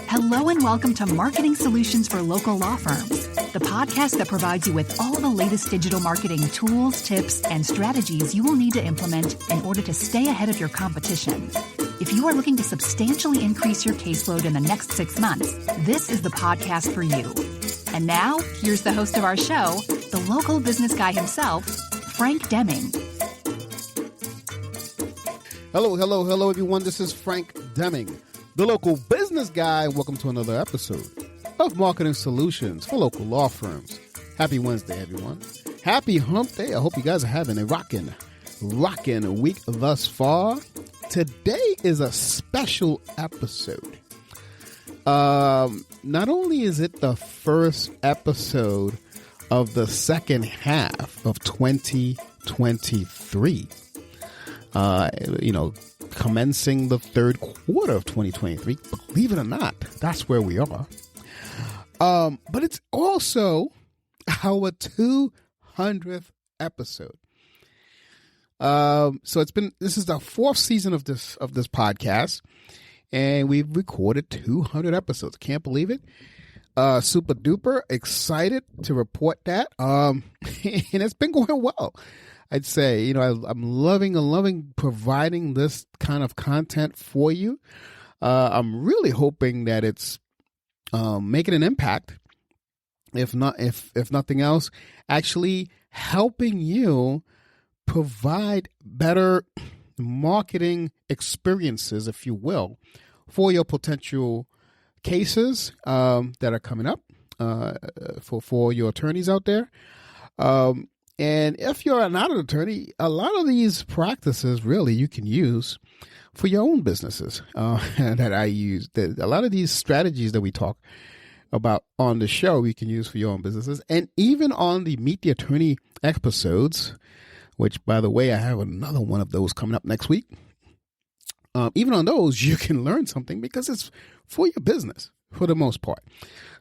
Hello and welcome to Marketing Solutions for Local Law Firms, the podcast that provides you with all the latest digital marketing tools, tips, and strategies you will need to implement in order to stay ahead of your competition. If you are looking to substantially increase your caseload in the next 6 months, this is the podcast for you. And now, here's the host of our show, the local business guy himself, Frank Deming. Hello, everyone. This is Frank Deming, the local business guy. Welcome to another episode of Marketing Solutions for Local Law Firms. Happy Wednesday, everyone. Happy Hump Day. I hope you guys are having a rockin' week thus far. Today is a special episode. Not only is it the first episode of the second half of 2023, commencing the third quarter of 2023. Believe it or not, that's where we are. But it's also our 200th episode. So this is the fourth season of this podcast, and we've recorded 200 episodes. Can't believe it. Super duper excited to report that. And it's been going well. I'd say, I'm loving providing this kind of content for you. I'm really hoping that it's making an impact. If nothing else, actually helping you provide better marketing experiences, if you will, for your potential cases that are coming up for your attorneys out there. And if you're not an attorney, a lot of these practices really you can use for your own businesses that I use. A lot of these strategies that we talk about on the show, you can use for your own businesses. And even on the Meet the Attorney episodes, which, by the way, I have another one of those coming up next week. Even on those, you can learn something because it's for your business for the most part.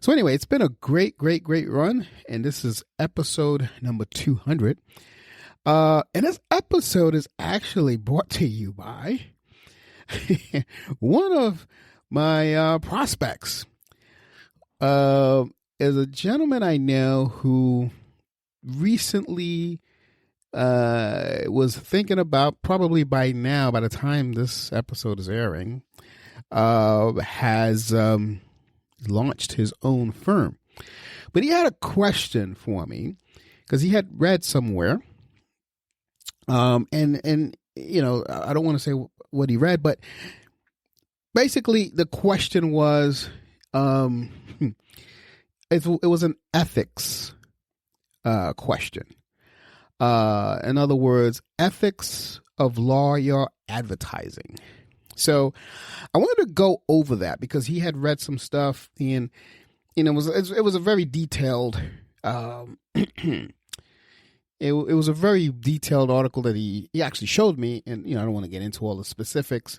So anyway, it's been a great run, and this is episode number 200. And this episode is actually brought to you by one of my prospects. Is a gentleman I know who recently was thinking about, probably by now, by the time this episode is airing, has launched his own firm. But he had a question for me because he had read somewhere, and I don't want to say what he read, but basically the question was, it was an ethics question. In other words, ethics of lawyer advertising. So I wanted to go over that because he had read some stuff, and it was a very detailed. It was a very detailed article that he actually showed me, and I don't want to get into all the specifics,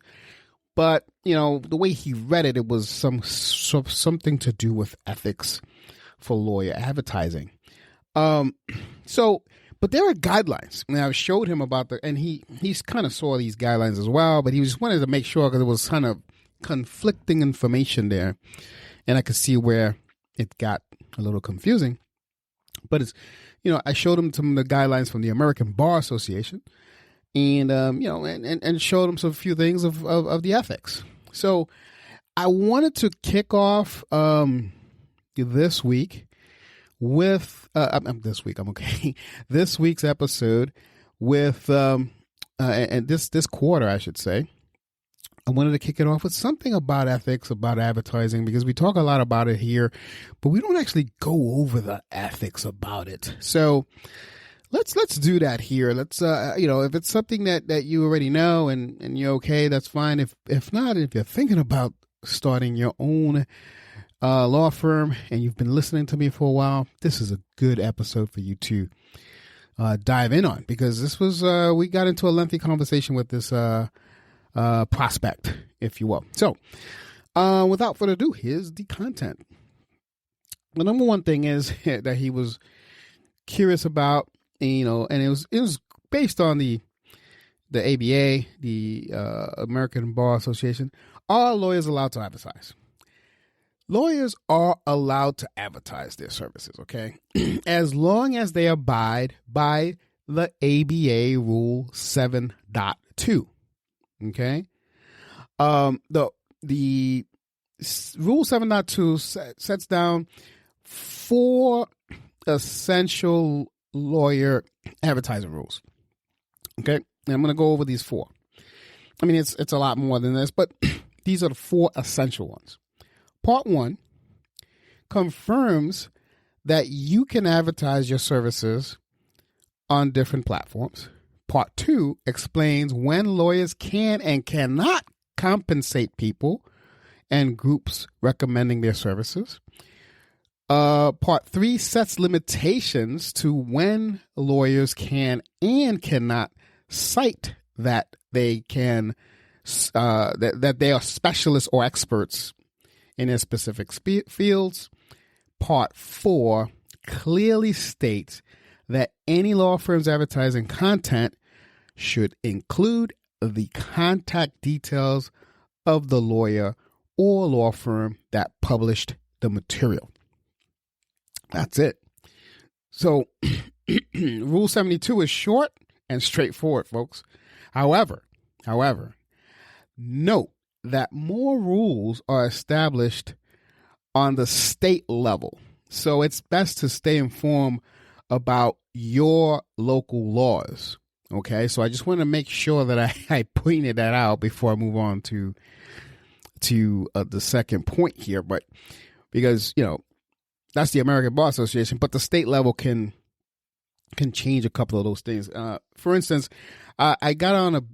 but the way he read it, it was something to do with ethics for lawyer advertising. But there are guidelines, and I showed him about and he's kind of saw these guidelines as well, but he just wanted to make sure because there was kind of conflicting information there, and I could see where it got a little confusing. But it's, I showed him some of the guidelines from the American Bar Association, and and showed him some few things of the ethics. So I wanted to kick off this week with this week's episode with and this quarter, I should say. I wanted to kick it off with something about ethics, about advertising, because we talk a lot about it here, but we don't actually go over the ethics about it. So let's do that here. Let's if it's something that you already know and you're okay, that's fine. If not, if you're thinking about starting your own law firm and you've been listening to me for a while, this is a good episode for you to dive in on, because this was we got into a lengthy conversation with this prospect, if you will. So, without further ado, here's the content. The number one thing is that he was curious about, and it was based on the ABA, the American Bar Association. Are lawyers allowed to advertise? Lawyers are allowed to advertise their services, okay? As long as they abide by the ABA Rule 7.2, okay? The Rule 7.2 sets down 4 essential lawyer advertising rules, okay? And I'm going to go over these 4. I mean, it's a lot more than this, but these are the 4 essential ones. Part 1 confirms that you can advertise your services on different platforms. Part 2 explains when lawyers can and cannot compensate people and groups recommending their services. Part 3 sets limitations to when lawyers can and cannot cite that they can that they are specialists or experts in their specific fields. Part 4 clearly states that any law firm's advertising content should include the contact details of the lawyer or law firm that published the material. That's it. So Rule 72 is short and straightforward, folks. However, note that more rules are established on the state level. So it's best to stay informed about your local laws. Okay, so I just want to make sure that I pointed that out before I move on to the second point here. But because, that's the American Bar Association, but the state level can change a couple of those things. For instance, I got on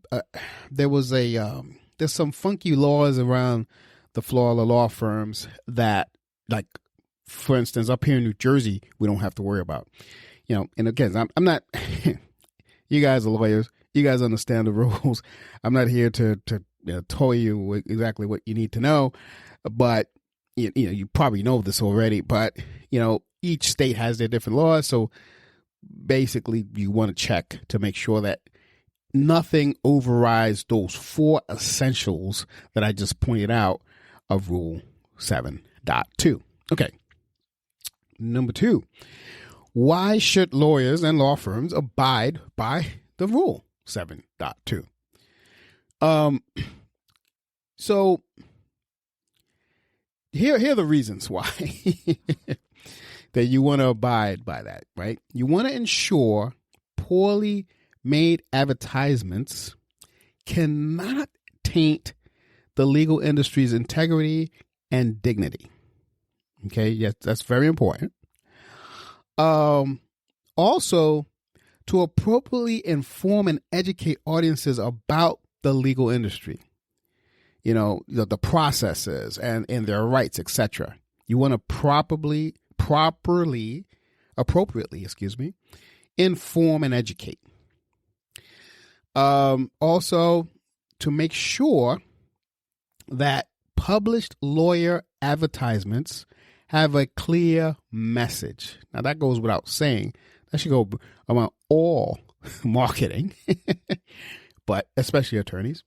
there's some funky laws around the Florida law firms that, like, for instance, up here in New Jersey, we don't have to worry about, and again, I'm not, you guys are lawyers, you guys understand the rules. I'm not here to tell you exactly what you need to know, but you probably know this already, but each state has their different laws. So basically you want to check to make sure that nothing overrides those 4 essentials that I just pointed out of Rule 7.2. Okay. Number 2, why should lawyers and law firms abide by the Rule 7.2? So here are the reasons why that you want to abide by that, right? You want to ensure poorly made advertisements cannot taint the legal industry's integrity and dignity. Okay, yes, that's very important. Also, to appropriately inform and educate audiences about the legal industry, the processes and their rights, etc. You want to appropriately, inform and educate. Also, to make sure that published lawyer advertisements have a clear message. Now, that goes without saying. That should go around all marketing, but especially attorneys.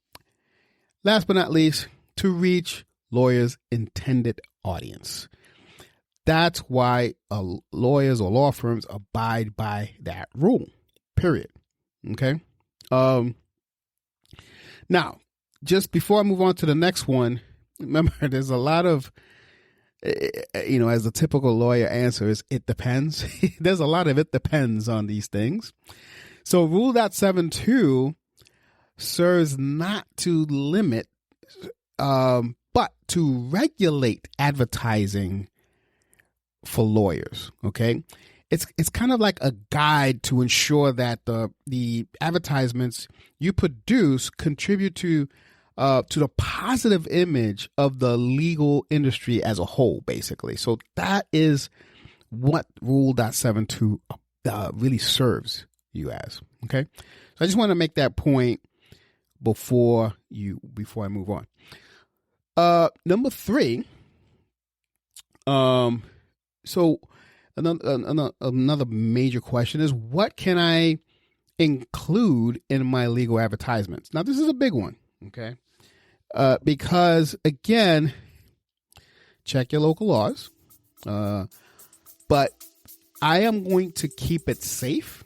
Last but not least, to reach lawyers' intended audience. That's why lawyers or law firms abide by that rule, period. Okay? Now, just before I move on to the next one, remember, there's a lot of, as the typical lawyer answer is, it depends. There's a lot of it depends on these things. So Rule 7.2 serves not to limit, but to regulate advertising for lawyers. Okay, it's kind of like a guide to ensure that the advertisements you produce contribute to the positive image of the legal industry as a whole, basically. So that is what Rule 7.2 really serves you as. Okay, so I just want to make that point before I move on. Number 3. So another major question is, what can I include in my legal advertisements? Now, this is a big one, okay? Because again, check your local laws. But I am going to keep it safe.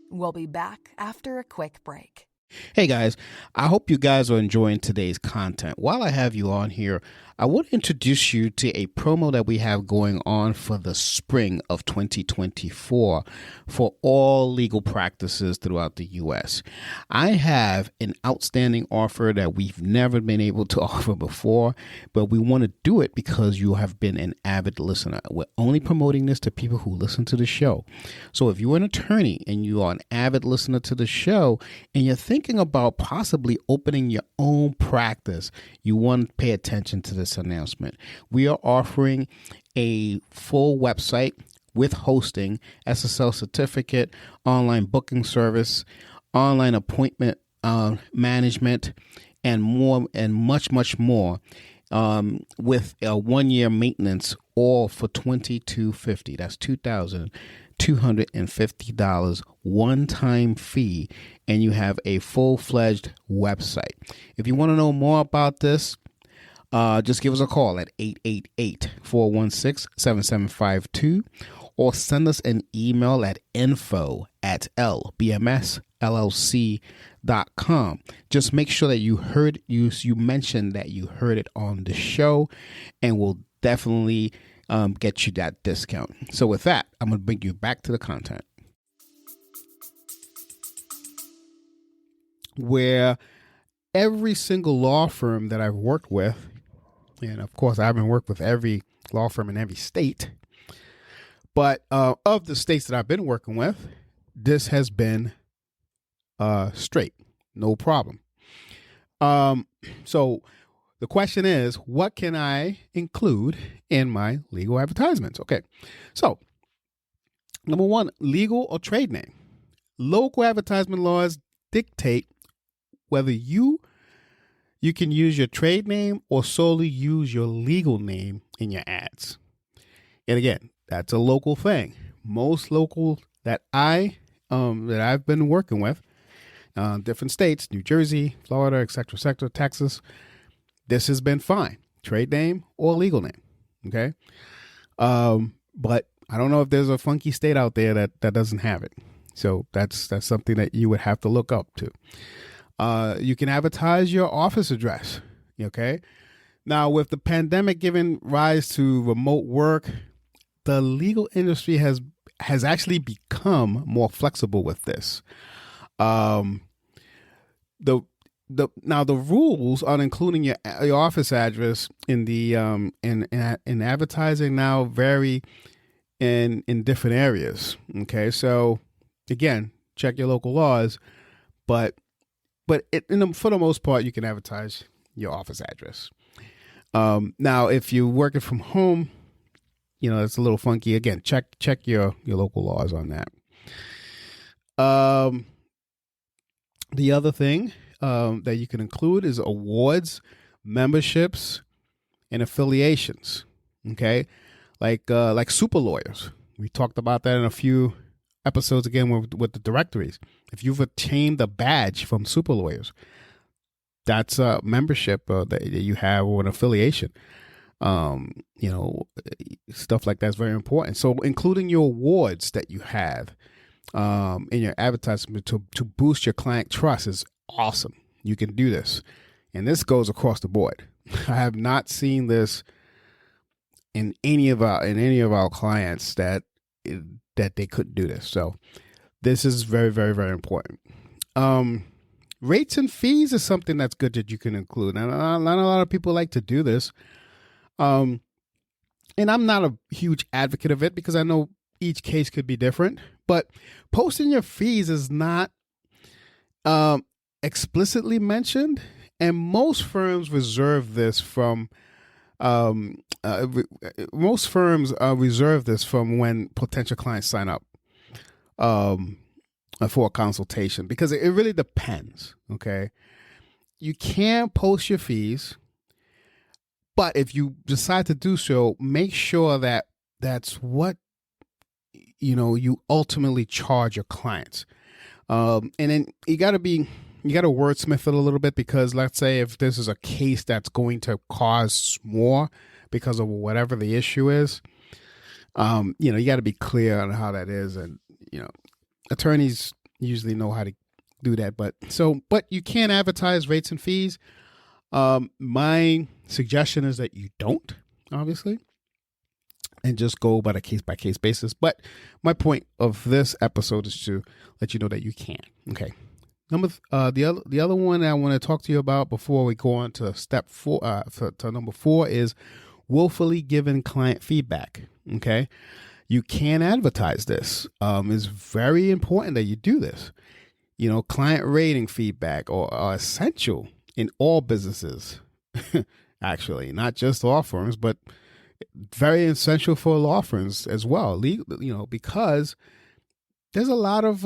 We'll be back after a quick break. Hey guys, I hope you guys are enjoying today's content. While I have you on here, I want to introduce you to a promo that we have going on for the spring of 2024 for all legal practices throughout the U.S. I have an outstanding offer that we've never been able to offer before, but we want to do it because you have been an avid listener. We're only promoting this to people who listen to the show. So if you're an attorney and you are an avid listener to the show and you're thinking about possibly opening your own practice, you want to pay attention to this announcement. We are offering a full website with hosting, SSL certificate, online booking service, online appointment management, and more, and much, much more, with a 1-year maintenance, all for $2,250. That's $2,250 one-time fee, and you have a full-fledged website. If you want to know more about this, just give us a call at 888-416-7752 or send us an email at info@lbmsllc.com. Just make sure that you mentioned that you heard it on the show, and we'll definitely get you that discount. So with that, I'm going to bring you back to the content, where every single law firm that I've worked with, and of course I haven't worked with every law firm in every state, but of the states that I've been working with, this has been straight, no problem. So the question is, what can I include in my legal advertisements? Okay, so number 1, legal or trade name. Local advertisement laws dictate whether you can use your trade name or solely use your legal name in your ads. And again, that's a local thing. Most local that I've been working with, different states, New Jersey, Florida, etc., Texas, this has been fine. Trade name or legal name. Okay. But I don't know if there's a funky state out there that doesn't have it. So that's something that you would have to look up to. You can advertise your office address. Okay. Now, with the pandemic giving rise to remote work, the legal industry has actually become more flexible with this. The rules on including your office address in the in advertising now vary in different areas. Okay, so again, check your local laws, but for the most part, you can advertise your office address. Now, if you're working from home, it's a little funky. Again, check your local laws on that. The other thing that you can include is awards, memberships, and affiliations. Okay, like super lawyers. We talked about that in a few episodes again with the directories. If you've obtained a badge from super lawyers, that's a membership that you have or an affiliation. Stuff like that's very important. So including your awards that you have in your advertisement to boost your client trust is awesome. You can do this, and this goes across the board. I have not seen this in any of our clients that they couldn't do this. So this is very, very, very important. Rates and fees is something that's good that you can include. And not a lot of people like to do this. And I'm not a huge advocate of it because I know each case could be different. But posting your fees is not explicitly mentioned, and most firms reserve this from when potential clients sign up. for a consultation, because it really depends. Okay. You can post your fees, but if you decide to do so, make sure that that's what, you ultimately charge your clients. And then you got to wordsmith it a little bit, because let's say if this is a case that's going to cause more because of whatever the issue is, you got to be clear on how that is. And, attorneys usually know how to do that. But you can advertise rates and fees. My suggestion is that you don't, obviously, and just go by the case-by-case basis. But my point of this episode is to let you know that you can. Okay. The other one I want to talk to you about before we go on to step 4, to number 4, is willfully giving client feedback. Okay. You can advertise this. It's very important that you do this. Client rating feedback are essential in all businesses, actually, not just law firms, but very essential for law firms as well. Because there's a lot of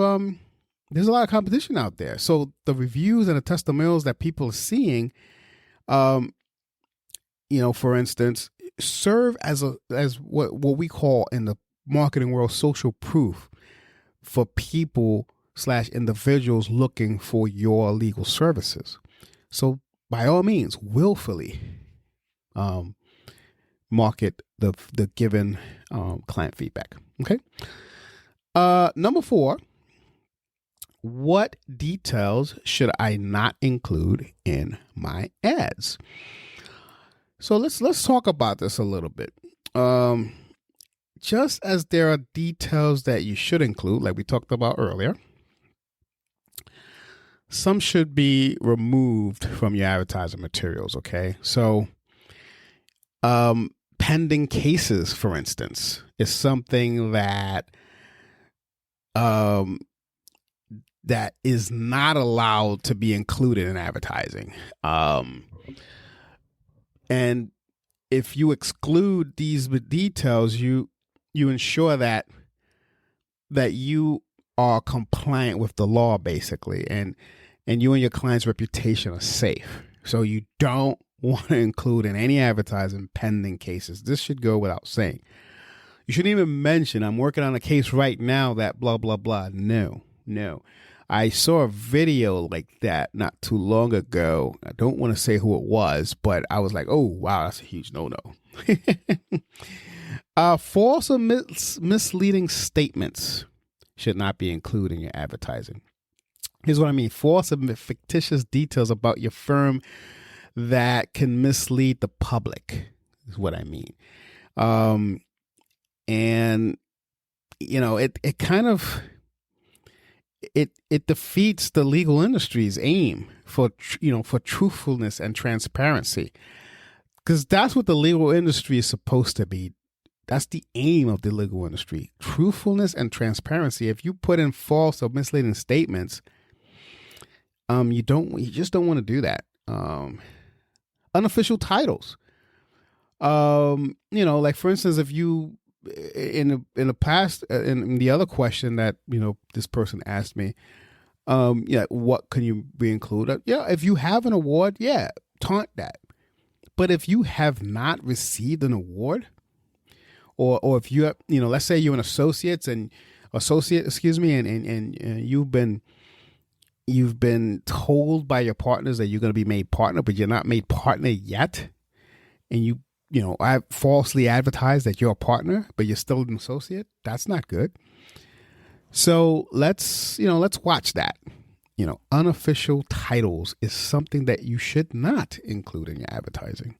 competition out there. So the reviews and the testimonials that people are seeing, for instance, serve as what we call in the marketing world social proof for people / individuals looking for your legal services. So by all means, willfully market the given client feedback. Okay. Number 4, what details should I not include in my ads? So let's talk about this a little bit. Just as there are details that you should include, like we talked about earlier, some should be removed from your advertising materials. Okay. So, pending cases, for instance, is something that that is not allowed to be included in advertising. And if you exclude these details, you ensure that you are compliant with the law, basically, and you and your client's reputation are safe. So you don't want to include in any advertising pending cases. This should go without saying. You shouldn't even mention, I'm working on a case right now that blah, blah, blah. No. I saw a video like that not too long ago. I don't want to say who it was, but I was like, oh, wow, that's a huge no-no. False or misleading statements should not be included in your advertising. Here's what I mean. False and fictitious details about your firm that can mislead the public is what I mean. And, it kind of, it defeats the legal industry's aim for truthfulness and transparency, because that's what the legal industry is supposed to be. That's the aim of the legal industry: truthfulness and transparency. If you put in false or misleading statements, you just don't want to do that. Unofficial titles. Like for instance, if you in the past, in the other question that this person asked me, what can you be included? Yeah, if you have an award, taunt that. But if you have not received an award, or if you have, let's say you're an associate, and you've been told by your partners that you're going to be made partner, but you're not made partner yet, and I falsely advertised that you're a partner, but you're still an associate. That's not good. So let's watch that. Unofficial titles is something that you should not include in your advertising.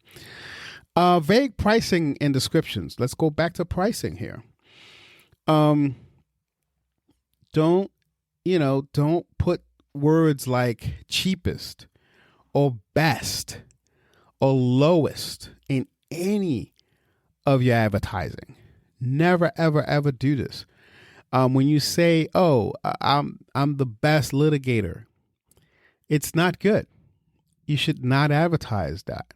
Vague pricing and descriptions. Let's go back to pricing here. Don't put words like cheapest or best or lowest in any of your advertising. Never, ever, ever do this. When you say, "Oh, I'm the best litigator," it's not good. You should not advertise that.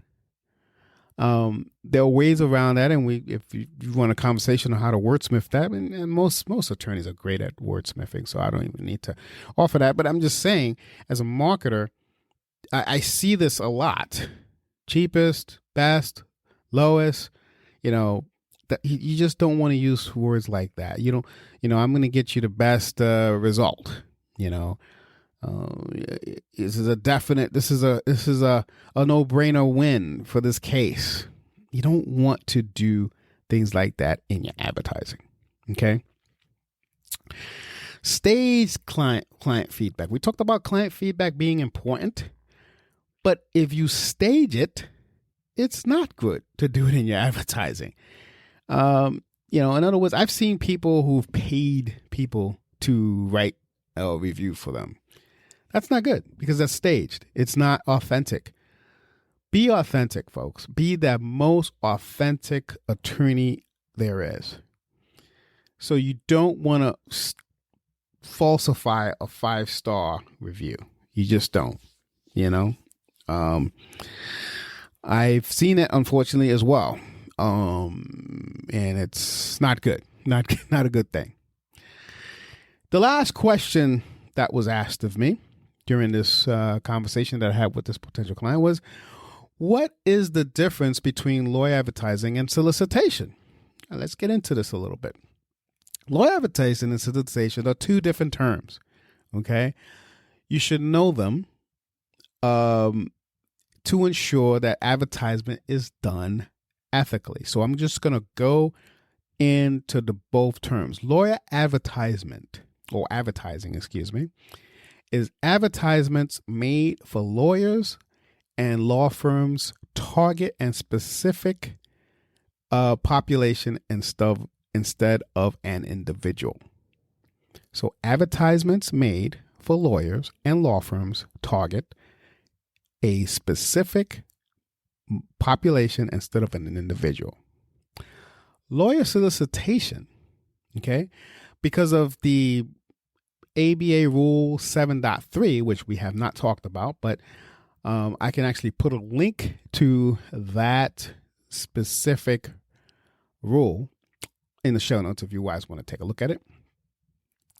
There are ways around that, and if you want a conversation on how to wordsmith that, and most attorneys are great at wordsmithing, so I don't even need to offer that. But I'm just saying, as a marketer, I see this a lot: cheapest, best, lowest. You just don't want to use words like that. I'm going to get you the best result. This is a no-brainer win for this case. You don't want to do things like that in your advertising. Okay. Staged client feedback. We talked about client feedback being important, but if you stage it, it's not good to do it in your advertising. In other words, I've seen people who've paid people to write a review for them. That's not good because that's staged. It's not authentic. Be authentic, folks. Be the most authentic attorney there is. So you don't want to falsify a 5-star review. You just don't, I've seen it, unfortunately, as well. And it's not good. Not a good thing. The last question that was asked of me during this conversation that I had with this potential client was, what is the difference between lawyer advertising and solicitation? Now, let's get into this a little bit. Lawyer advertising and solicitation are two different terms. Okay. You should know them to ensure that advertisement is done ethically. So I'm just going to go into the both terms. Lawyer advertisement, or advertising, is advertisements made for lawyers and law firms target and specific population instead of an individual. So advertisements made for lawyers and law firms target a specific population instead of an individual. Lawyer solicitation, okay, because of the ABA Rule 7.3, which we have not talked about, but I can actually put a link to that specific rule in the show notes if you guys want to take a look at it.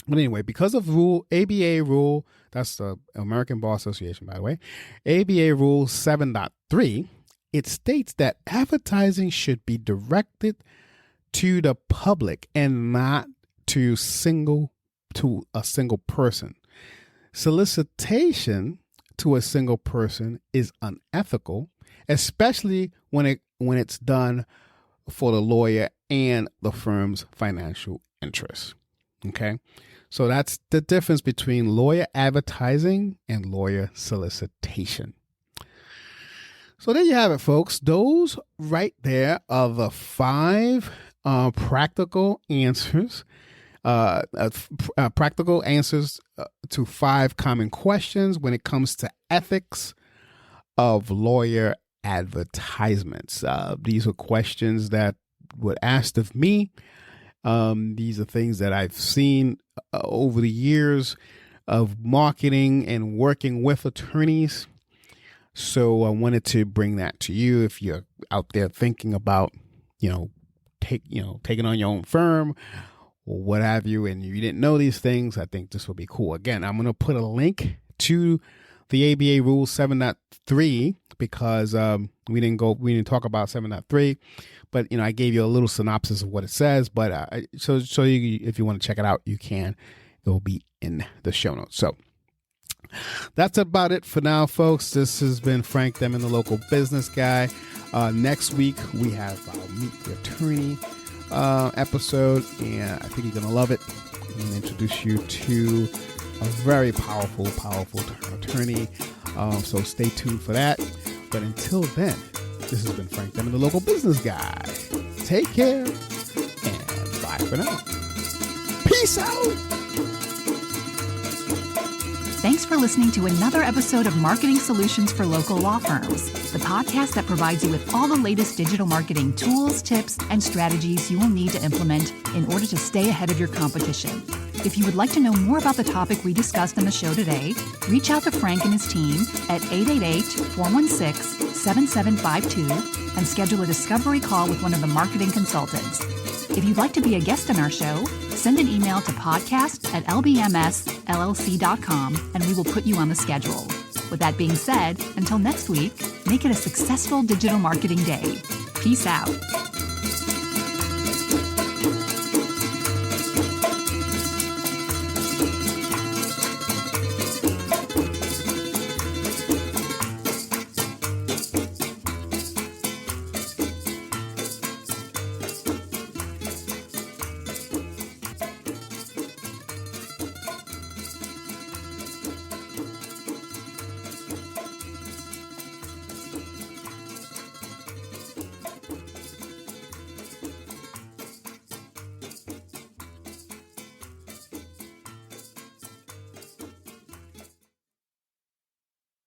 But anyway, because of ABA Rule, that's the American Bar Association, by the way, ABA Rule 7.3, it states that advertising should be directed to the public and not to a single person. Solicitation to a single person is unethical, especially when it's done for the lawyer and the firm's financial interests. Okay, so that's the difference between lawyer advertising and lawyer solicitation. So there you have it, folks. Those right there are the 5 practical answers. Practical answers to 5 common questions when it comes to ethics of lawyer advertisements. These are questions that were asked of me. These are things that I've seen over the years of marketing and working with attorneys. So I wanted to bring that to you if you're out there thinking about, taking on your own firm or what have you, and you didn't know these things. I think this will be cool. Again, I'm going to put a link to the ABA Rule 7.3 because we didn't talk about 7.3, but I gave you a little synopsis of what it says. But so if you want to check it out, you can. It will be in the show notes. So that's about it for now, folks. This has been Frank Deming, the local business guy. Next week we have our Meet the Attorney episode, and I think you're gonna love it. I'm gonna introduce you to a very powerful attorney. So stay tuned for that. But until then, this has been Frank Deming, the local business guy. Take care and bye for now. Peace out. Thanks for listening to another episode of Marketing Solutions for Local Law Firms, the podcast that provides you with all the latest digital marketing tools, tips, and strategies you will need to implement in order to stay ahead of your competition. If you would like to know more about the topic we discussed in the show today, reach out to Frank and his team at 888-416-7752 and schedule a discovery call with one of the marketing consultants. If you'd like to be a guest on our show, send an email to podcast@lbmsllc.com and we will put you on the schedule. With that being said, until next week, make it a successful digital marketing day. Peace out.